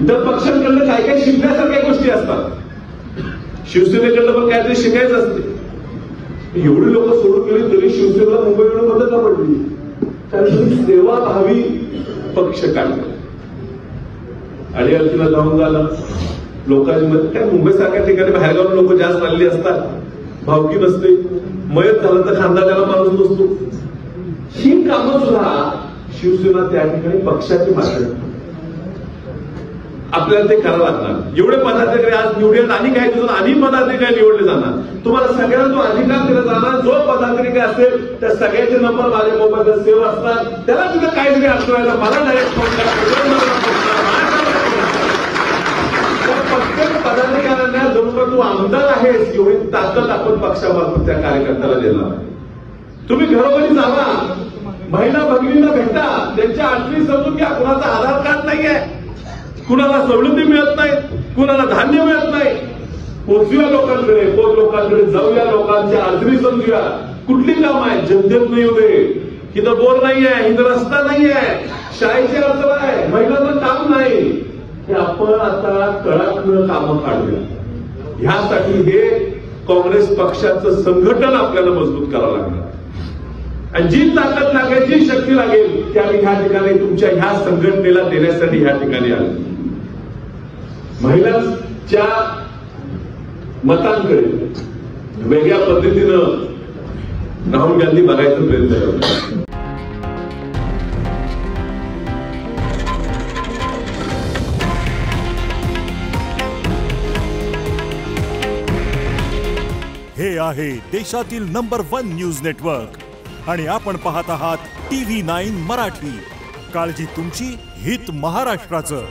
इतर पक्षांकडनं काय काय शिकण्यासारख्या गोष्टी असतात. शिवसेनेकडनं पण काहीतरी शिकायचं असते. एवढी लोक सोडून गेली तरी शिवसेनेला मुंबईकडून मदत का पडली? कारण तुम्ही सेवाभावी पक्ष काढला. अडीअडचणीला जाऊन झालं लोकांची मदत. काय मुंबईसारख्या ठिकाणी बाहेरगावून लोक जास्त आलेली असतात, भावकी नसते, मयत झालं तर खांदा त्याला माणूस नसतो. ही कामं सुद्धा शिवसेना त्या ठिकाणी पक्षाची मात्र आपल्याला ते करावं लागणार. एवढे पदाधिकारी आज निवडले आणि काही दिवसात आणि पदाधिकारी निवडले जाणार. तुम्हाला सगळ्यांना जो अधिकार दिला जाणार, जो पदाधिकारी असेल त्या सगळ्याचे नंबर माझ्या मोबाईलला सेव्ह असतात. त्याला सुद्धा काहीतरी अडचण मला डायरेक्ट फोन करा. प्रत्येक पदाधिकाऱ्यांना जवळ तू आमदार आहेस एवढी ताकद आपण पक्षामार्फत त्या कार्यकर्त्याला देणार आहे. तुम्ही घरोघरी जावा, महिला भगिनींना भेटा, त्यांच्या अडचणी समजून घ्या. कुणाचा आधार कार्ड नाहीये, कुणाला सवलती मिळत नाही, कुणाला धान्य मिळत नाही. पोचूया लोकांकडे, लोकांकडे जाऊया, लोकांच्या अडचणी समजूया. कुठली काम आहे जनतेत नाही उभे, इथं बोर नाहीये, इथं रस्ता नाहीये, शाळेची अडचण आहे, महिलांना काम नाही. हे आपण आता तळातनं कामं काढूया. ह्यासाठी हे काँग्रेस पक्षाचं संघटन आपल्याला मजबूत करावं लागणार. आणि जी ताकद लागेल, जी शक्ती लागेल, त्या ह्या ठिकाणी तुमच्या ह्या संघटनेला देण्यासाठी ह्या ठिकाणी आले. महिलांच्या मतांकडे वेगळ्या पद्धतीनं राहुल गांधी बघायचा प्रयत्न करतात. हे आहे देशातील नंबर 1 न्यूज नेटवर्क आणि आपण पाहत आहात TV9 मराठी. काळजी तुमची, हित महाराष्ट्राचं.